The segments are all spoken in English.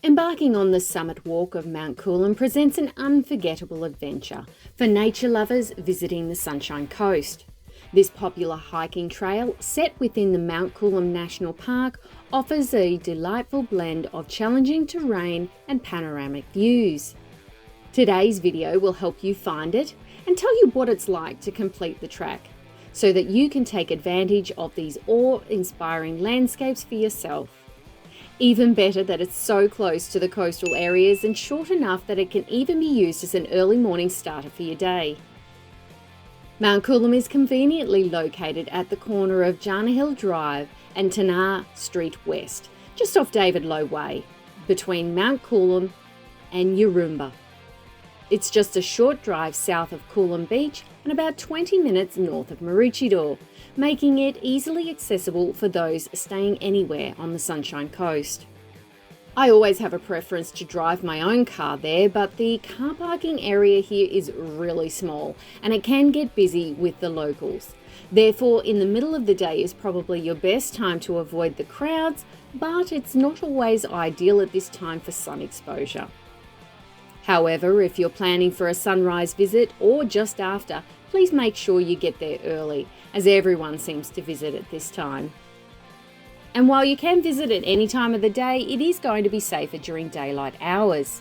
Embarking on the summit walk of Mount Coolum presents an unforgettable adventure for nature lovers visiting the Sunshine Coast. This popular hiking trail, set within the Mount Coolum National Park, offers a delightful blend of challenging terrain and panoramic views. Today's video will help you find it and tell you what it's like to complete the track, so that you can take advantage of these awe-inspiring landscapes for yourself. Even better that it's so close to the coastal areas and short enough that it can even be used as an early morning starter for your day. Mount Coolum is conveniently located at the corner of Jana Hill Drive and Tanar Street West, just off David Low Way, between Mount Coolum and Yarumba. It's just a short drive south of Coolum Beach and about 20 minutes north of Maroochydore, making it easily accessible for those staying anywhere on the Sunshine Coast. I always have a preference to drive my own car there, but the car parking area here is really small and it can get busy with the locals. Therefore, in the middle of the day is probably your best time to avoid the crowds, but it's not always ideal at this time for sun exposure. However, if you're planning for a sunrise visit or just after, please make sure you get there early, as everyone seems to visit at this time. And while you can visit at any time of the day, it is going to be safer during daylight hours.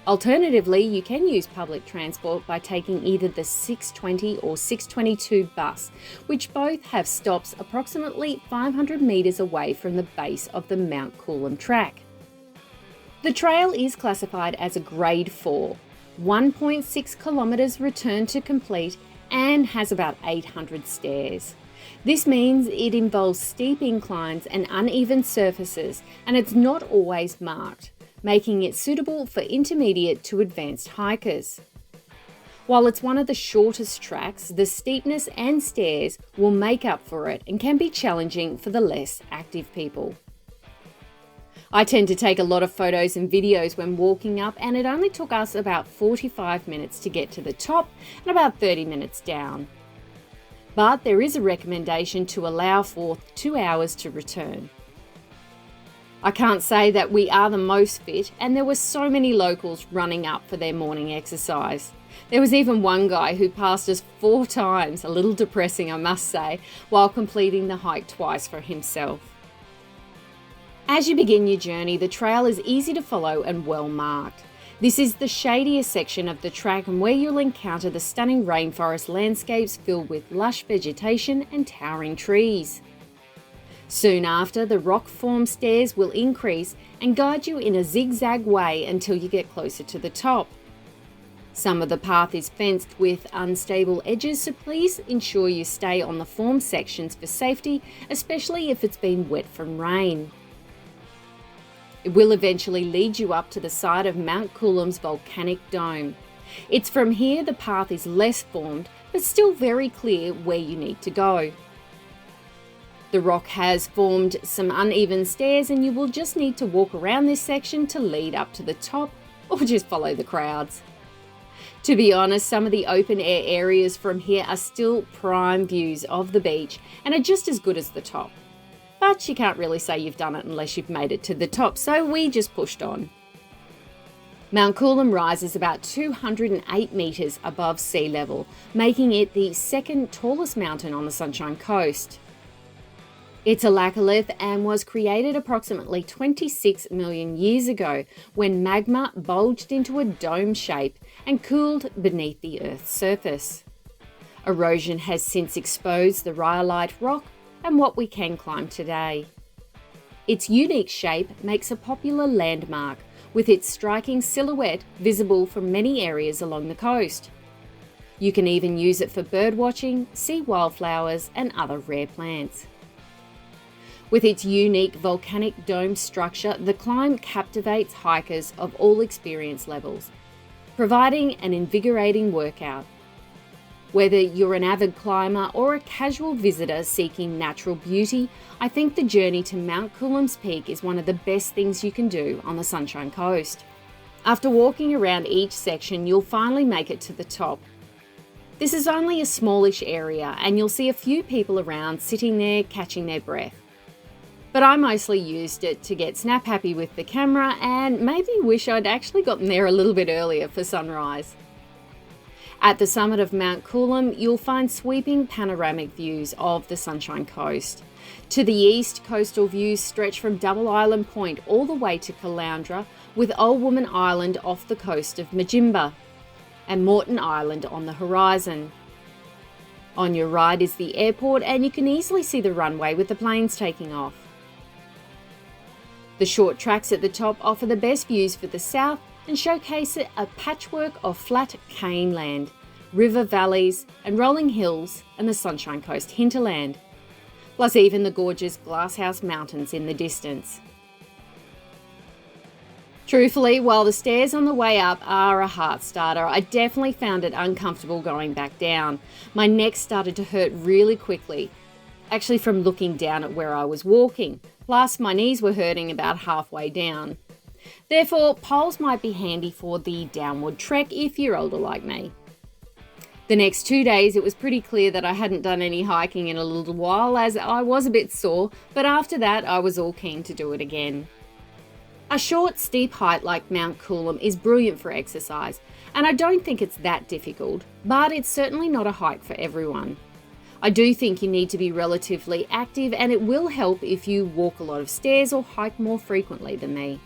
Alternatively, you can use public transport by taking either the 620 or 622 bus, which both have stops approximately 500 metres away from the base of the Mount Coolum track. The trail is classified as a Grade 4, 1.6 kilometres return to complete, and has about 800 stairs. This means it involves steep inclines and uneven surfaces, and it's not always marked, making it suitable for intermediate to advanced hikers. While it's one of the shortest tracks, the steepness and stairs will make up for it and can be challenging for the less active people. I tend to take a lot of photos and videos when walking up, and it only took us about 45 minutes to get to the top and about 30 minutes down. But there is a recommendation to allow for 2 hours to return. I can't say that we are the most fit, and there were so many locals running up for their morning exercise. There was even one guy who passed us 4 times, a little depressing I must say, while completing the hike twice for himself. As you begin your journey, the trail is easy to follow and well marked. This is the shadiest section of the track, and where you'll encounter the stunning rainforest landscapes filled with lush vegetation and towering trees. Soon after, the rock-formed stairs will increase and guide you in a zigzag way until you get closer to the top. Some of the path is fenced with unstable edges, so please ensure you stay on the formed sections for safety, especially if it's been wet from rain. It will eventually lead you up to the side of Mount Coolum's volcanic dome. It's from here the path is less formed, but still very clear where you need to go. The rock has formed some uneven stairs, and you will just need to walk around this section to lead up to the top, or just follow the crowds. To be honest, some of the open air areas from here are still prime views of the beach and are just as good as the top. But you can't really say you've done it unless you've made it to the top, so we just pushed on. Mount Coolum rises about 208 metres above sea level, making it the second tallest mountain on the Sunshine Coast. It's a laccolith and was created approximately 26 million years ago, when magma bulged into a dome shape and cooled beneath the Earth's surface. Erosion has since exposed the rhyolite rock and what we can climb today. Its unique shape makes a popular landmark, with its striking silhouette visible from many areas along the coast. You can even use it for birdwatching, see wildflowers, and other rare plants. With its unique volcanic dome structure, the climb captivates hikers of all experience levels, providing an invigorating workout. Whether you're an avid climber or a casual visitor seeking natural beauty, I think the journey to Mount Coolum's peak is one of the best things you can do on the Sunshine Coast. After walking around each section, you'll finally make it to the top. This is only a smallish area, and you'll see a few people around sitting there catching their breath. But I mostly used it to get snap happy with the camera and maybe wish I'd actually gotten there a little bit earlier for sunrise. At the summit of Mount Coolum, you'll find sweeping panoramic views of the Sunshine Coast. To the east, coastal views stretch from Double Island Point all the way to Caloundra, with Old Woman Island off the coast of Majimba, and Moreton Island on the horizon. On your right is the airport, and you can easily see the runway with the planes taking off. The short tracks at the top offer the best views for the south and showcase a patchwork of flat cane land, river valleys and rolling hills, and the Sunshine Coast hinterland, plus even the gorgeous Glasshouse Mountains in the distance. Truthfully, while the stairs on the way up are a heart starter, I definitely found it uncomfortable going back down. My neck started to hurt really quickly, actually from looking down at where I was walking. Plus, my knees were hurting about halfway down. Therefore, poles might be handy for the downward trek if you're older like me. The next 2 days, it was pretty clear that I hadn't done any hiking in a little while, as I was a bit sore, but after that, I was all keen to do it again. A short, steep height like Mount Coolum is brilliant for exercise, and I don't think it's that difficult, but it's certainly not a hike for everyone. I do think you need to be relatively active, and it will help if you walk a lot of stairs or hike more frequently than me.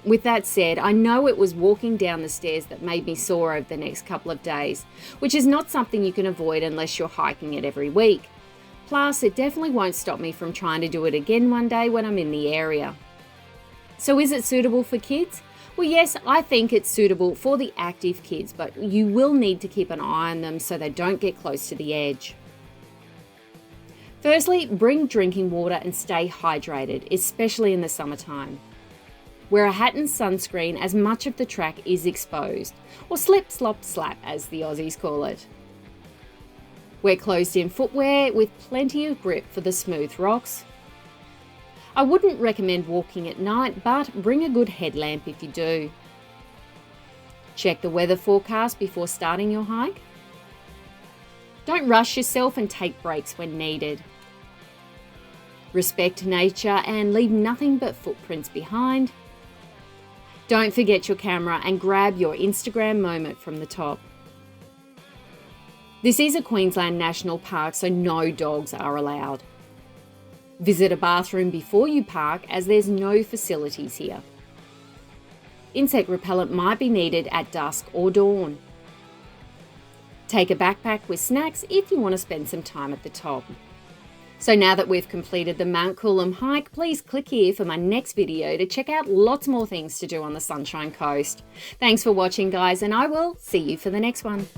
With that said, I know it was walking down the stairs that made me sore over the next couple of days, which is not something you can avoid unless you're hiking it every week. Plus, it definitely won't stop me from trying to do it again one day when I'm in the area. So is it suitable for kids? Well, yes, I think it's suitable for the active kids, but you will need to keep an eye on them so they don't get close to the edge. Firstly, bring drinking water and stay hydrated, especially in the summertime. Wear a hat and sunscreen as much of the track is exposed, or slip, slop, slap as the Aussies call it. Wear closed-in footwear with plenty of grip for the smooth rocks. I wouldn't recommend walking at night, but bring a good headlamp if you do. Check the weather forecast before starting your hike. Don't rush yourself and take breaks when needed. Respect nature and leave nothing but footprints behind. Don't forget your camera and grab your Instagram moment from the top. This is a Queensland National Park, so no dogs are allowed. Visit a bathroom before you park, as there's no facilities here. Insect repellent might be needed at dusk or dawn. Take a backpack with snacks if you want to spend some time at the top. So now that we've completed the Mount Coolum hike, please click here for my next video to check out lots more things to do on the Sunshine Coast. Thanks for watching, guys, and I will see you for the next one.